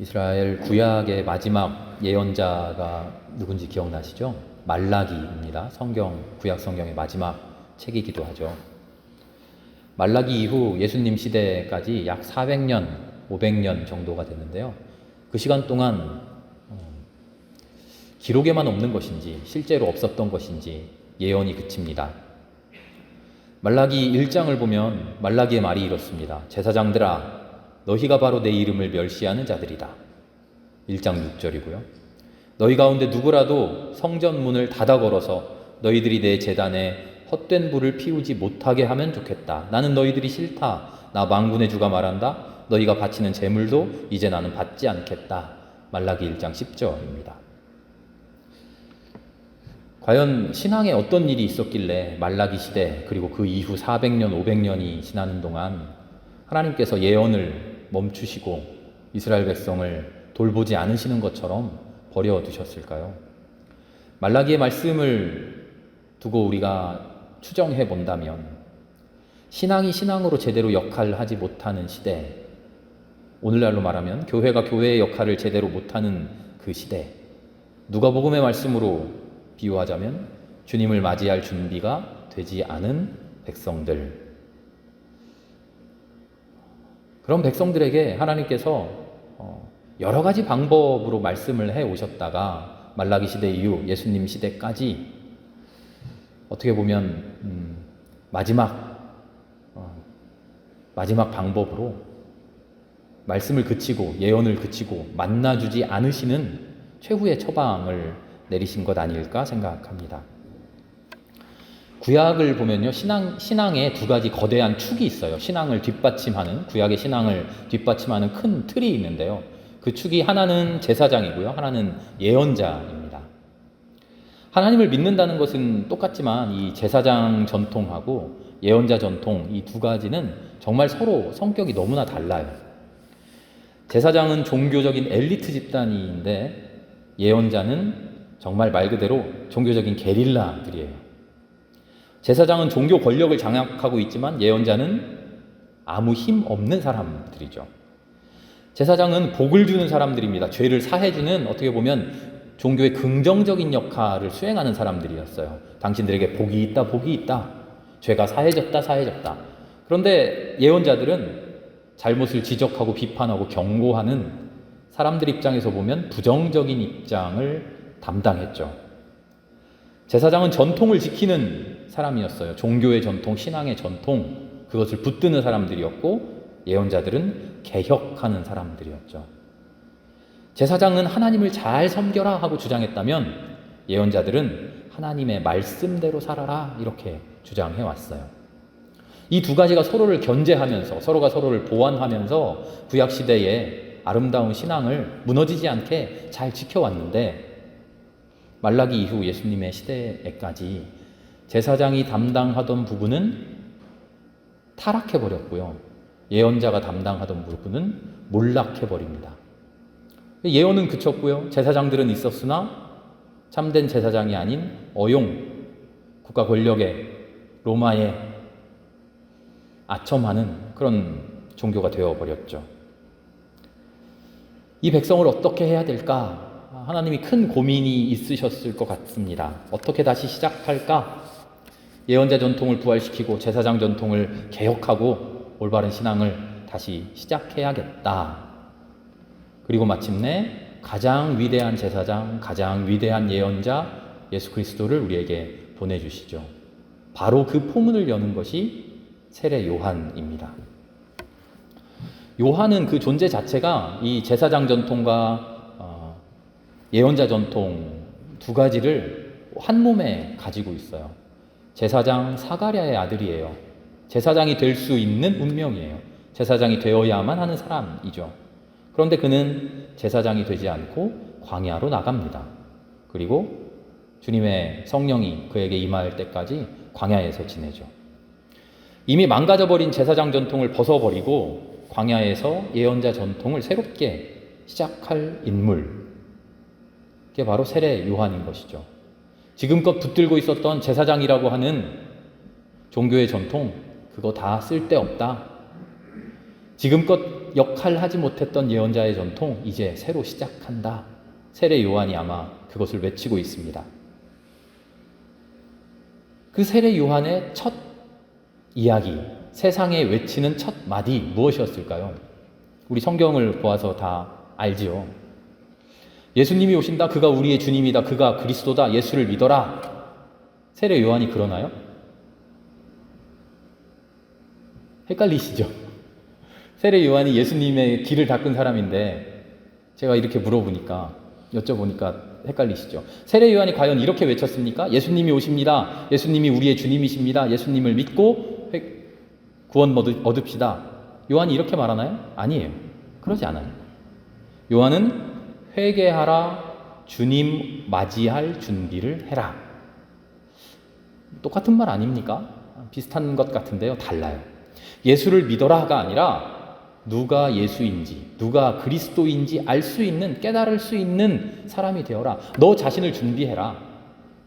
이스라엘 구약의 마지막 예언자가 누군지 기억나시죠? 말라기입니다. 구약 성경의 마지막 책이기도 하죠. 말라기 이후 예수님 시대까지 약 400년, 500년 정도가 됐는데요. 그 시간 동안 기록에만 없는 것인지 실제로 없었던 것인지 예언이 그칩니다. 말라기 1장을 보면 말라기의 말이 이렇습니다. 제사장들아, 너희가 바로 내 이름을 멸시하는 자들이다. 1장 6절이고요. 너희 가운데 누구라도 성전 문을 닫아 걸어서 너희들이 내 제단에 헛된 불을 피우지 못하게 하면 좋겠다. 나는 너희들이 싫다. 나 만군의 주가 말한다. 너희가 바치는 제물도 이제 나는 받지 않겠다. 말라기 1장 10절입니다. 과연 신앙에 어떤 일이 있었길래 말라기 시대 그리고 그 이후 400년, 500년이 지나는 동안 하나님께서 예언을 멈추시고 이스라엘 백성을 돌보지 않으시는 것처럼 버려두셨을까요? 말라기의 말씀을 두고 우리가 추정해 본다면 신앙이 신앙으로 제대로 역할을 하지 못하는 시대, 오늘날로 말하면 교회가 교회의 역할을 제대로 못하는 그 시대, 누가복음의 말씀으로 비유하자면 주님을 맞이할 준비가 되지 않은 백성들, 그런 백성들에게 하나님께서 여러 가지 방법으로 말씀을 해 오셨다가 말라기 시대 이후 예수님 시대까지 어떻게 보면 마지막 방법으로 말씀을 그치고 예언을 그치고 만나주지 않으시는 최후의 처방을 내리신 것 아닐까 생각합니다. 구약을 보면요, 신앙에 두 가지 거대한 축이 있어요. 구약의 신앙을 뒷받침하는 큰 틀이 있는데요. 그 축이 하나는 제사장이고요, 하나는 예언자입니다. 하나님을 믿는다는 것은 똑같지만 이 제사장 전통하고 예언자 전통, 이 두 가지는 정말 서로 성격이 너무나 달라요. 제사장은 종교적인 엘리트 집단인데 예언자는 정말 말 그대로 종교적인 게릴라들이에요. 제사장은 종교 권력을 장악하고 있지만 예언자는 아무 힘 없는 사람들이죠. 제사장은 복을 주는 사람들입니다. 죄를 사해주는, 어떻게 보면 종교의 긍정적인 역할을 수행하는 사람들이었어요. 당신들에게 복이 있다. 죄가 사해졌다. 그런데 예언자들은 잘못을 지적하고 비판하고 경고하는 사람들 입장에서 보면 부정적인 입장을 담당했죠. 제사장은 전통을 지키는 사람이었어요. 종교의 전통, 신앙의 전통, 그것을 붙드는 사람들이었고 예언자들은 개혁하는 사람들이었죠. 제사장은 하나님을 잘 섬겨라 하고 주장했다면 예언자들은 하나님의 말씀대로 살아라 이렇게 주장해 왔어요. 이 두 가지가 서로를 견제하면서 서로가 서로를 보완하면서 구약시대의 아름다운 신앙을 무너지지 않게 잘 지켜왔는데 말라기 이후 예수님의 시대에까지 제사장이 담당하던 부분은 타락해버렸고요. 예언자가 담당하던 부분은 몰락해버립니다. 예언은 그쳤고요. 제사장들은 있었으나 참된 제사장이 아닌 국가 권력의 로마에 아첨하는 그런 종교가 되어버렸죠. 이 백성을 어떻게 해야 될까? 하나님이 큰 고민이 있으셨을 것 같습니다. 어떻게 다시 시작할까? 예언자 전통을 부활시키고 제사장 전통을 개혁하고 올바른 신앙을 다시 시작해야겠다. 그리고 마침내 가장 위대한 제사장, 가장 위대한 예언자 예수 그리스도를 우리에게 보내주시죠. 바로 그 포문을 여는 것이 세례 요한입니다. 요한은 그 존재 자체가 이 제사장 전통과 예언자 전통 두 가지를 한 몸에 가지고 있어요. 제사장 사가랴의 아들이에요. 제사장이 될 수 있는 운명이에요. 제사장이 되어야만 하는 사람이죠. 그런데 그는 제사장이 되지 않고 광야로 나갑니다. 그리고 주님의 성령이 그에게 임할 때까지 광야에서 지내죠. 이미 망가져버린 제사장 전통을 벗어버리고 광야에서 예언자 전통을 새롭게 시작할 인물, 그게 바로 세례 요한인 것이죠. 지금껏 붙들고 있었던 제사장이라고 하는 종교의 전통, 그거 다 쓸데없다. 지금껏 역할 하지 못했던 예언자의 전통 이제 새로 시작한다. 세례 요한이 아마 그것을 외치고 있습니다. 그 세례 요한의 첫 이야기, 세상에 외치는 첫 마디 무엇이었을까요? 우리 성경을 보아서 다 알지요. 예수님이 오신다. 그가 우리의 주님이다. 그가 그리스도다. 예수를 믿어라. 세례 요한이 그러나요? 헷갈리시죠? 세례 요한이 예수님의 길을 닦은 사람인데 제가 이렇게 여쭤보니까 헷갈리시죠? 세례 요한이 과연 이렇게 외쳤습니까? 예수님이 오십니다. 예수님이 우리의 주님이십니다. 예수님을 믿고 구원 얻읍시다. 요한이 이렇게 말하나요? 아니에요. 그러지 않아요. 요한은 회개하라, 주님 맞이할 준비를 해라. 똑같은 말 아닙니까? 비슷한 것 같은데요. 달라요. 예수를 믿어라가 아니라 누가 예수인지, 누가 그리스도인지 알 수 있는, 깨달을 수 있는 사람이 되어라. 너 자신을 준비해라.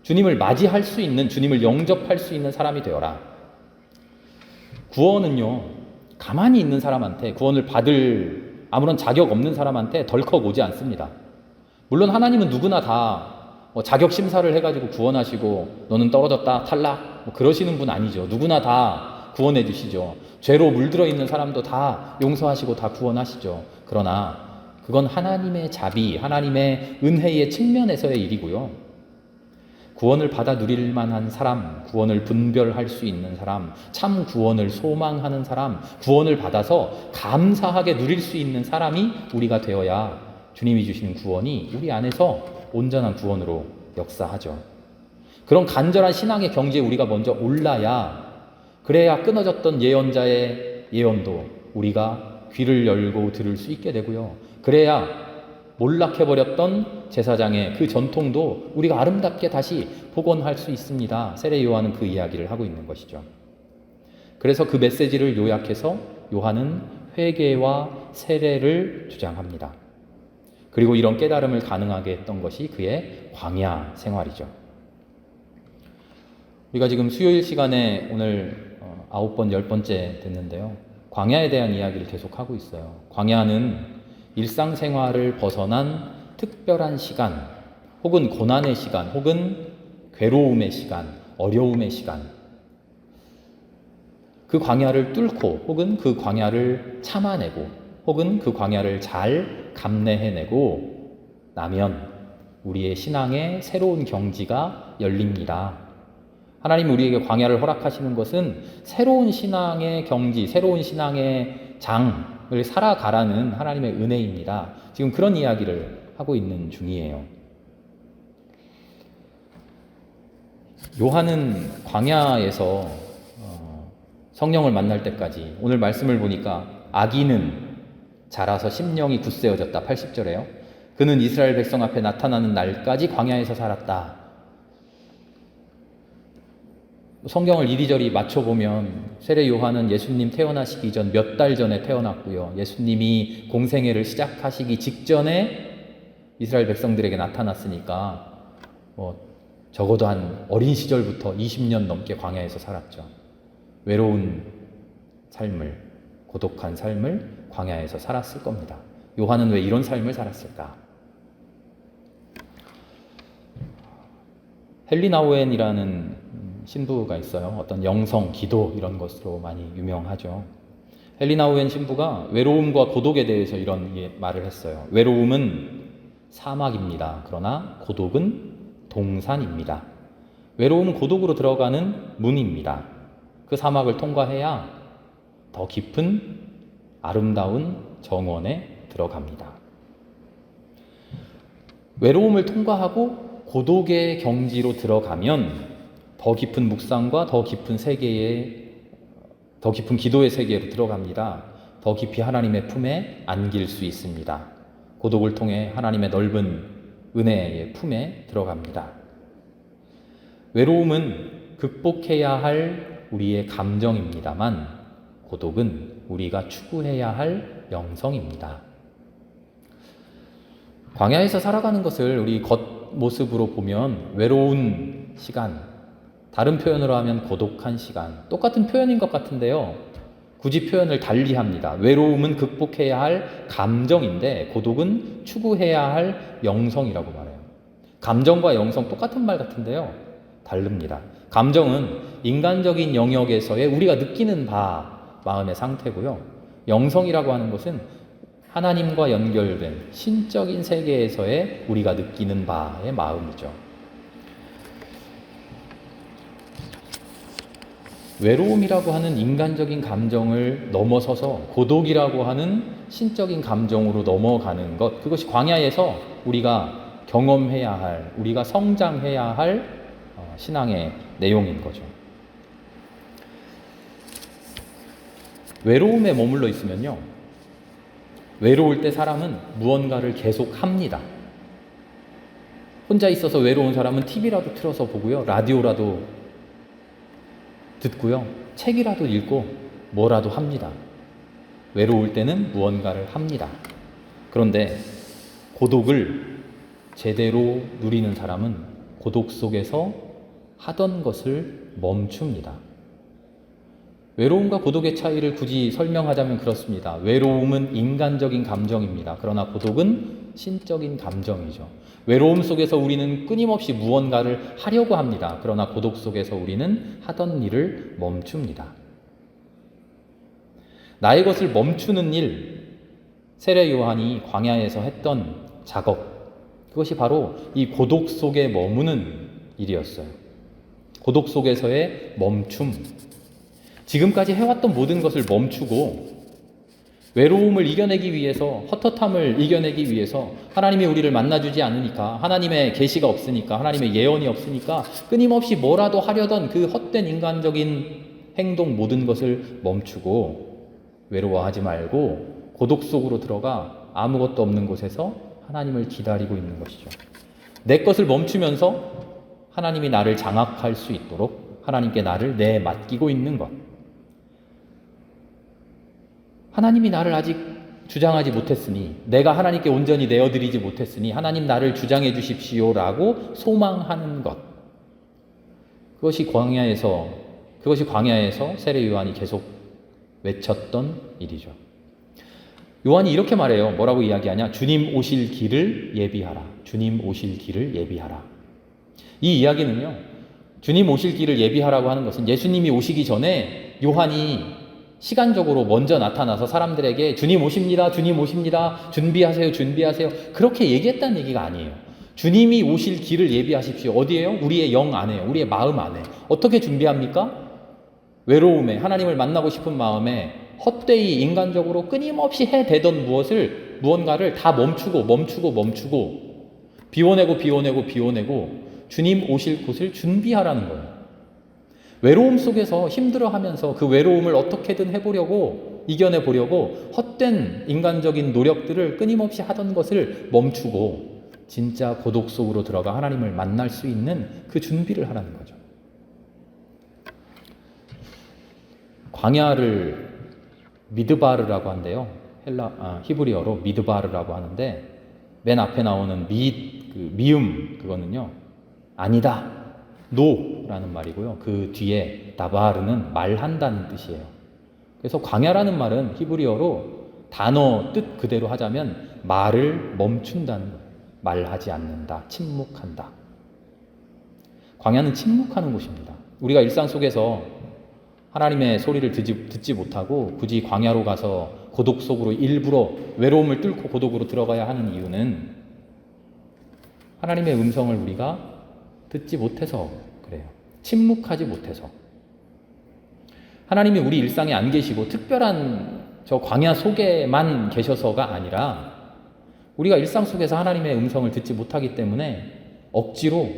주님을 맞이할 수 있는, 주님을 영접할 수 있는 사람이 되어라. 구원은요, 가만히 있는 사람한테, 구원을 받을 아무런 자격 없는 사람한테 덜컥 오지 않습니다. 물론 하나님은 누구나 다 자격 심사를 해가지고 구원하시고 너는 떨어졌다, 탈락, 그러시는 분 아니죠. 누구나 다 구원해 주시죠. 죄로 물들어 있는 사람도 다 용서하시고 다 구원하시죠. 그러나 그건 하나님의 자비, 하나님의 은혜의 측면에서의 일이고요. 구원을 받아 누릴 만한 사람, 구원을 분별할 수 있는 사람, 참 구원을 소망하는 사람, 구원을 받아서 감사하게 누릴 수 있는 사람이 우리가 되어야 주님이 주시는 구원이 우리 안에서 온전한 구원으로 역사하죠. 그런 간절한 신앙의 경지에 우리가 먼저 올라야, 그래야 끊어졌던 예언자의 예언도 우리가 귀를 열고 들을 수 있게 되고요. 그래야 몰락해버렸던 제사장의 그 전통도 우리가 아름답게 다시 복원할 수 있습니다. 세례 요한은 그 이야기를 하고 있는 것이죠. 그래서 그 메시지를 요약해서 요한은 회개와 세례를 주장합니다. 그리고 이런 깨달음을 가능하게 했던 것이 그의 광야 생활이죠. 우리가 지금 수요일 시간에 오늘 9번, 10번째 됐는데요. 광야에 대한 이야기를 계속하고 있어요. 광야는 일상생활을 벗어난 특별한 시간, 혹은 고난의 시간, 혹은 괴로움의 시간, 어려움의 시간, 그 광야를 뚫고, 혹은 그 광야를 참아내고, 혹은 그 광야를 잘 감내해내고 나면 우리의 신앙의 새로운 경지가 열립니다. 하나님 우리에게 광야를 허락하시는 것은 새로운 신앙의 경지, 새로운 신앙의 장을 살아가라는 하나님의 은혜입니다. 지금 그런 이야기를 하고 있는 중이에요. 요한은 광야에서 성령을 만날 때까지, 오늘 말씀을 보니까 아기는 자라서 심령이 굳세어졌다. 80절에요. 그는 이스라엘 백성 앞에 나타나는 날까지 광야에서 살았다. 성경을 이리저리 맞춰보면 세례 요한은 예수님 태어나시기 전 몇 달 전에 태어났고요. 예수님이 공생애를 시작하시기 직전에 이스라엘 백성들에게 나타났으니까 적어도 한 어린 시절부터 20년 넘게 광야에서 살았죠. 외로운 삶을, 고독한 삶을 광야에서 살았을 겁니다. 요한은 왜 이런 삶을 살았을까? 헬리나우엔이라는 신부가 있어요. 어떤 영성, 기도 이런 것으로 많이 유명하죠. 헬리나우엔 신부가 외로움과 고독에 대해서 이런 말을 했어요. 외로움은 사막입니다. 그러나 고독은 동산입니다. 외로움은 고독으로 들어가는 문입니다. 그 사막을 통과해야 더 깊은 아름다운 정원에 들어갑니다. 외로움을 통과하고 고독의 경지로 들어가면 더 깊은 묵상과 더 깊은 세계에, 더 깊은 기도의 세계로 들어갑니다. 더 깊이 하나님의 품에 안길 수 있습니다. 고독을 통해 하나님의 넓은 은혜의 품에 들어갑니다. 외로움은 극복해야 할 우리의 감정입니다만 고독은 우리가 추구해야 할 영성입니다. 광야에서 살아가는 것을 우리 겉모습으로 보면 외로운 시간, 다른 표현으로 하면 고독한 시간, 똑같은 표현인 것 같은데요. 굳이 표현을 달리 합니다. 외로움은 극복해야 할 감정인데 고독은 추구해야 할 영성이라고 말해요. 감정과 영성 똑같은 말 같은데요. 다릅니다. 감정은 인간적인 영역에서의 우리가 느끼는 바 마음의 상태고요. 영성이라고 하는 것은 하나님과 연결된 신적인 세계에서의 우리가 느끼는 바의 마음이죠. 외로움이라고 하는 인간적인 감정을 넘어서서 고독이라고 하는 신적인 감정으로 넘어가는 것, 그것이 광야에서 우리가 경험해야 할, 우리가 성장해야 할 신앙의 내용인 거죠. 외로움에 머물러 있으면요, 외로울 때 사람은 무언가를 계속 합니다. 혼자 있어서 외로운 사람은 TV라도 틀어서 보고요, 라디오라도 듣고요, 책이라도 읽고 뭐라도 합니다. 외로울 때는 무언가를 합니다. 그런데 고독을 제대로 누리는 사람은 고독 속에서 하던 것을 멈춥니다. 외로움과 고독의 차이를 굳이 설명하자면 그렇습니다. 외로움은 인간적인 감정입니다. 그러나 고독은 신적인 감정이죠. 외로움 속에서 우리는 끊임없이 무언가를 하려고 합니다. 그러나 고독 속에서 우리는 하던 일을 멈춥니다. 나의 것을 멈추는 일, 세례 요한이 광야에서 했던 작업, 그것이 바로 이 고독 속에 머무는 일이었어요. 고독 속에서의 멈춤. 지금까지 해왔던 모든 것을 멈추고 외로움을 이겨내기 위해서, 헛헛함을 이겨내기 위해서 하나님이 우리를 만나주지 않으니까, 하나님의 계시가 없으니까, 하나님의 예언이 없으니까 끊임없이 뭐라도 하려던 그 헛된 인간적인 행동 모든 것을 멈추고 외로워하지 말고 고독 속으로 들어가 아무것도 없는 곳에서 하나님을 기다리고 있는 것이죠. 내 것을 멈추면서 하나님이 나를 장악할 수 있도록 하나님께 나를 내맡기고 있는 것. 하나님이 나를 아직 주장하지 못했으니, 내가 하나님께 온전히 내어드리지 못했으니 하나님 나를 주장해 주십시오라고 소망하는 것. 그것이 광야에서 세례 요한이 계속 외쳤던 일이죠. 요한이 이렇게 말해요. 뭐라고 이야기하냐? 주님 오실 길을 예비하라. 주님 오실 길을 예비하라. 이 이야기는요, 주님 오실 길을 예비하라고 하는 것은 예수님이 오시기 전에 요한이 시간적으로 먼저 나타나서 사람들에게 주님 오십니다, 주님 오십니다, 준비하세요, 준비하세요, 그렇게 얘기했다는 얘기가 아니에요. 주님이 오실 길을 예비하십시오. 어디에요? 우리의 영 안에요. 우리의 마음 안에. 어떻게 준비합니까? 외로움에, 하나님을 만나고 싶은 마음에 헛되이 인간적으로 끊임없이 해대던 무언가를 다 멈추고 비워내고 주님 오실 곳을 준비하라는 거예요. 외로움 속에서 힘들어하면서 그 외로움을 어떻게든 해보려고, 이겨내보려고 헛된 인간적인 노력들을 끊임없이 하던 것을 멈추고 진짜 고독 속으로 들어가 하나님을 만날 수 있는 그 준비를 하라는 거죠. 광야를 미드바르라고 한대요. 히브리어로 미드바르라고 하는데, 맨 앞에 나오는 미음, 그거는요, 아니다, 노라는 말이고요. 그 뒤에 다바르는 말한다는 뜻이에요. 그래서 광야라는 말은 히브리어로 단어 뜻 그대로 하자면 말을 멈춘다는 거예요. 말하지 않는다, 침묵한다. 광야는 침묵하는 곳입니다. 우리가 일상 속에서 하나님의 소리를 듣지 못하고 굳이 광야로 가서 고독 속으로 일부러 외로움을 뚫고 고독으로 들어가야 하는 이유는 하나님의 음성을 우리가 듣지 못해서 그래요. 침묵하지 못해서. 하나님이 우리 일상에 안 계시고 특별한 저 광야 속에만 계셔서가 아니라 우리가 일상 속에서 하나님의 음성을 듣지 못하기 때문에 억지로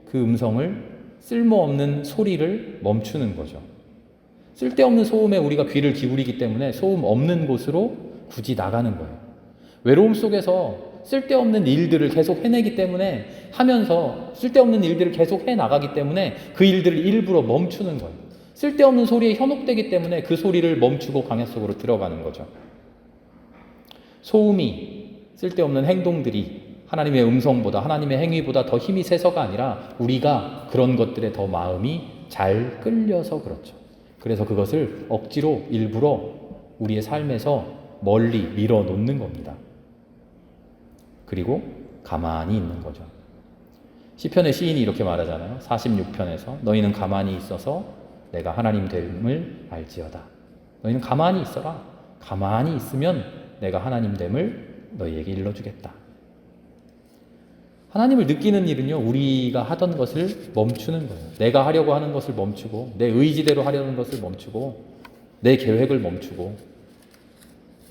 그 음성을, 쓸모없는 소리를 멈추는 거죠. 쓸데없는 소음에 우리가 귀를 기울이기 때문에 소음 없는 곳으로 굳이 나가는 거예요. 외로움 속에서 쓸데없는 일들을 계속 해내기 때문에, 하면서 쓸데없는 일들을 계속 해나가기 때문에 그 일들을 일부러 멈추는 거예요. 쓸데없는 소리에 현혹되기 때문에 그 소리를 멈추고 광야 속으로 들어가는 거죠. 소음이, 쓸데없는 행동들이 하나님의 음성보다, 하나님의 행위보다 더 힘이 세서가 아니라 우리가 그런 것들에 더 마음이 잘 끌려서 그렇죠. 그래서 그것을 억지로 일부러 우리의 삶에서 멀리 밀어 놓는 겁니다. 그리고 가만히 있는 거죠. 시편의 시인이 이렇게 말하잖아요. 46편에서 너희는 가만히 있어서 내가 하나님 됨을 알지어다. 너희는 가만히 있어라. 가만히 있으면 내가 하나님 됨을 너희에게 일러주겠다. 하나님을 느끼는 일은요, 우리가 하던 것을 멈추는 거예요. 내가 하려고 하는 것을 멈추고, 내 의지대로 하려는 것을 멈추고, 내 계획을 멈추고,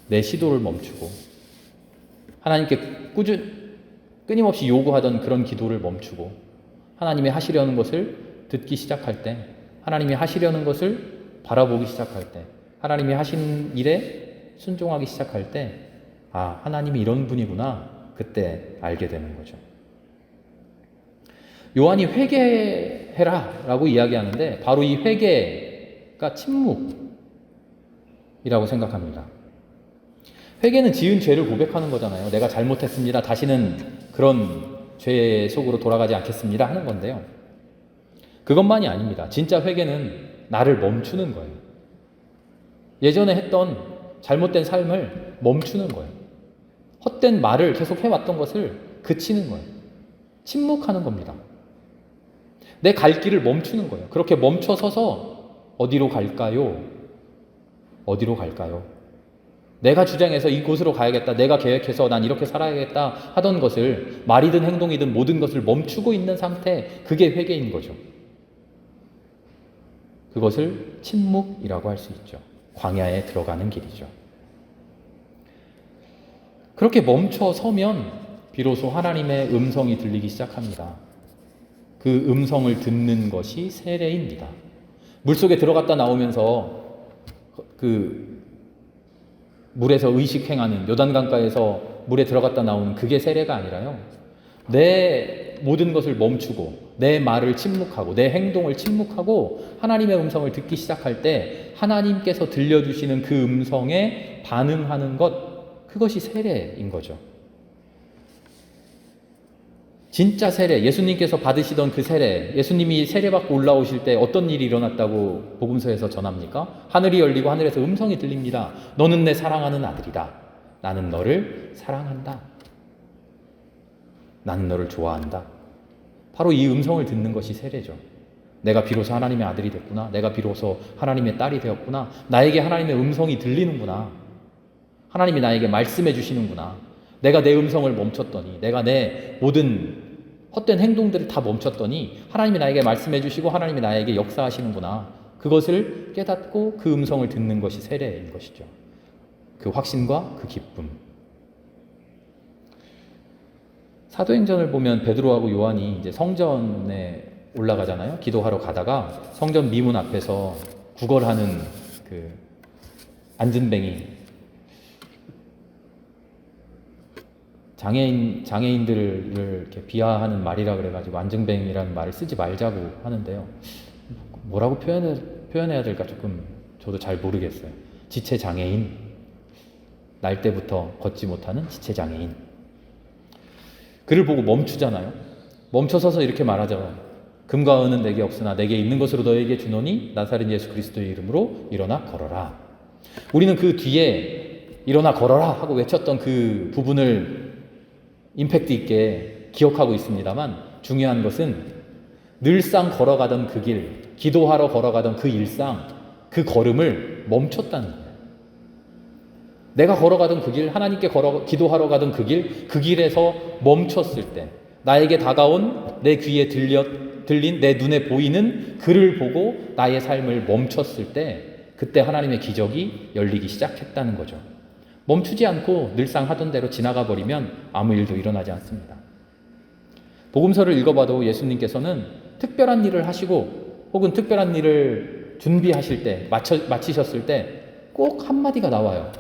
내 시도를 멈추고, 하나님께 끊임없이 요구하던 그런 기도를 멈추고, 하나님이 하시려는 것을 듣기 시작할 때, 하나님이 하시려는 것을 바라보기 시작할 때, 하나님이 하신 일에 순종하기 시작할 때, 아, 하나님이 이런 분이구나, 그때 알게 되는 거죠. 요한이 회개해라 라고 이야기하는데 바로 이 회개가 침묵이라고 생각합니다. 회개는 지은 죄를 고백하는 거잖아요. 내가 잘못했습니다. 다시는 그런 죄 속으로 돌아가지 않겠습니다 하는 건데요. 그것만이 아닙니다. 진짜 회개는 나를 멈추는 거예요. 예전에 했던 잘못된 삶을 멈추는 거예요. 헛된 말을 계속 해왔던 것을 그치는 거예요. 침묵하는 겁니다. 내 갈 길을 멈추는 거예요. 그렇게 멈춰서서 어디로 갈까요? 어디로 갈까요? 내가 주장해서 이곳으로 가야겠다. 내가 계획해서 난 이렇게 살아야겠다 하던 것을 말이든 행동이든 모든 것을 멈추고 있는 상태, 그게 회개인 거죠. 그것을 침묵이라고 할 수 있죠. 광야에 들어가는 길이죠. 그렇게 멈춰 서면 비로소 하나님의 음성이 들리기 시작합니다. 그 음성을 듣는 것이 세례입니다. 물속에 들어갔다 나오면서 그 물에서 의식행하는, 요단강가에서 물에 들어갔다 나오는 그게 세례가 아니라요, 내 모든 것을 멈추고 내 말을 침묵하고 내 행동을 침묵하고 하나님의 음성을 듣기 시작할 때 하나님께서 들려주시는 그 음성에 반응하는 것, 그것이 세례인 거죠. 진짜 세례, 예수님께서 받으시던 그 세례, 예수님이 세례받고 올라오실 때 어떤 일이 일어났다고 복음서에서 전합니까? 하늘이 열리고 하늘에서 음성이 들립니다. 너는 내 사랑하는 아들이다. 나는 너를 사랑한다. 나는 너를 좋아한다. 바로 이 음성을 듣는 것이 세례죠. 내가 비로소 하나님의 아들이 됐구나. 내가 비로소 하나님의 딸이 되었구나. 나에게 하나님의 음성이 들리는구나. 하나님이 나에게 말씀해 주시는구나. 내가 내 음성을 멈췄더니, 내가 내 모든 헛된 행동들을 다 멈췄더니 하나님이 나에게 말씀해 주시고 하나님이 나에게 역사하시는구나. 그것을 깨닫고 그 음성을 듣는 것이 세례인 것이죠. 그 확신과 그 기쁨. 사도행전을 보면 베드로하고 요한이 이제 성전에 올라가잖아요. 기도하러 가다가 성전 미문 앞에서 구걸하는 그 안진뱅이, 장애인들을 이렇게 비하하는 말이라 그래가지고 안진뱅이라는 말을 쓰지 말자고 하는데요. 뭐라고 표현해야 될까 조금 저도 잘 모르겠어요. 지체 장애인, 날 때부터 걷지 못하는 지체 장애인. 그를 보고 멈추잖아요. 멈춰서서 이렇게 말하죠. 금과 은은 내게 없으나 내게 있는 것으로 너에게 주노니 나사렛 예수 그리스도의 이름으로 일어나 걸어라. 우리는 그 뒤에 일어나 걸어라 하고 외쳤던 그 부분을 임팩트 있게 기억하고 있습니다만, 중요한 것은 늘상 걸어가던 그 길, 기도하러 걸어가던 그 일상, 그 걸음을 멈췄다는 거예요. 내가 걸어가던 그 길, 하나님께 기도하러 가던 그 길에서 멈췄을 때, 나에게 다가온, 내 귀에 들린, 내 눈에 보이는 그를 보고 나의 삶을 멈췄을 때, 그때 하나님의 기적이 열리기 시작했다는 거죠. 멈추지 않고 늘상 하던 대로 지나가 버리면 아무 일도 일어나지 않습니다. 복음서를 읽어봐도 예수님께서는 특별한 일을 하시고 혹은 특별한 일을 준비하실 때, 마치셨을 때 꼭 한마디가 나와요.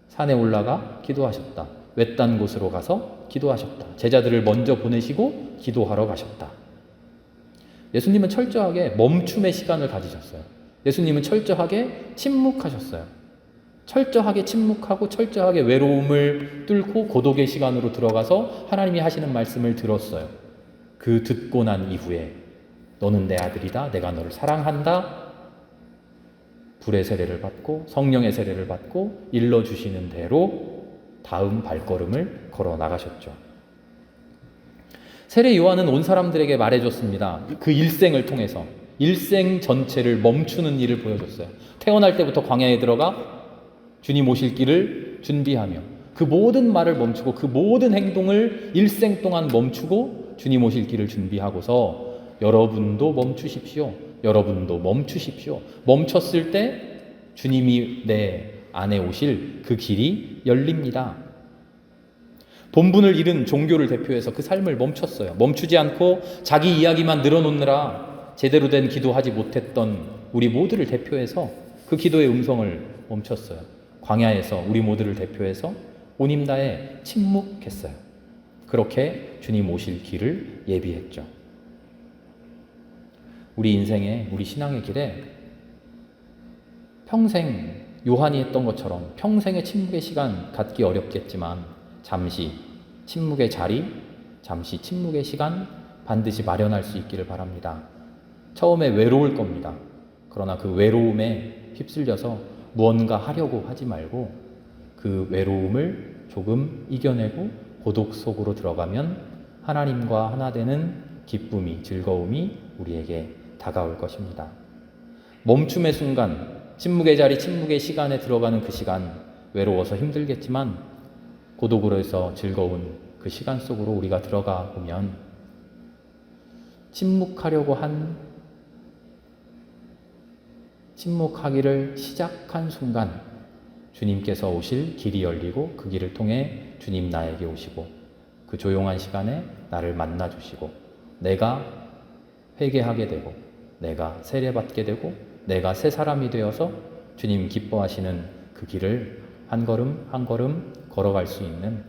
산에 올라가 기도하셨다. 외딴 곳으로 가서 기도하셨다. 제자들을 먼저 보내시고 기도하러 가셨다. 예수님은 철저하게 멈춤의 시간을 가지셨어요. 예수님은 철저하게 침묵하셨어요. 철저하게 침묵하고 철저하게 외로움을 뚫고 고독의 시간으로 들어가서 하나님이 하시는 말씀을 들었어요. 그 듣고 난 이후에 너는 내 아들이다. 내가 너를 사랑한다. 불의 세례를 받고 성령의 세례를 받고 일러주시는 대로 다음 발걸음을 걸어 나가셨죠. 세례 요한은 온 사람들에게 말해줬습니다. 그 일생을 통해서 일생 전체를 멈추는 일을 보여줬어요. 태어날 때부터 광야에 들어가 주님 오실 길을 준비하며 그 모든 말을 멈추고 그 모든 행동을 일생 동안 멈추고 주님 오실 길을 준비하고서 여러분도 멈추십시오. 여러분도 멈추십시오. 멈췄을 때 주님이 내 안에 오실 그 길이 열립니다. 본분을 잃은 종교를 대표해서 그 삶을 멈췄어요. 멈추지 않고 자기 이야기만 늘어놓느라 제대로 된 기도하지 못했던 우리 모두를 대표해서 그 기도의 음성을 멈췄어요. 광야에서 우리 모두를 대표해서 온 힘 다해 침묵했어요. 그렇게 주님 오실 길을 예비했죠. 우리 인생에, 우리 신앙의 길에 평생 요한이 했던 것처럼 평생의 침묵의 시간 갖기 어렵겠지만 잠시 침묵의 자리, 잠시 침묵의 시간 반드시 마련할 수 있기를 바랍니다. 처음에 외로울 겁니다. 그러나 그 외로움에 휩쓸려서 무언가 하려고 하지 말고 그 외로움을 조금 이겨내고 고독 속으로 들어가면 하나님과 하나 되는 기쁨이, 즐거움이 우리에게 다가올 것입니다. 멈춤의 순간, 침묵의 자리, 침묵의 시간에 들어가는 그 시간, 외로워서 힘들겠지만 고독으로 해서 즐거운 그 시간 속으로 우리가 들어가 보면 침묵하기를 시작한 순간 주님께서 오실 길이 열리고 그 길을 통해 주님 나에게 오시고 그 조용한 시간에 나를 만나 주시고 내가 회개하게 되고 내가 세례받게 되고 내가 새 사람이 되어서 주님 기뻐하시는 그 길을 한 걸음 한 걸음 걸어갈 수 있는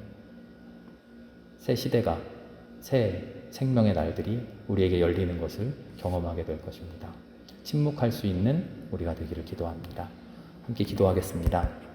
새 시대가, 새 생명의 날들이 우리에게 열리는 것을 경험하게 될 것입니다. 침묵할 수 있는 우리가 되기를 기도합니다. 함께 기도하겠습니다.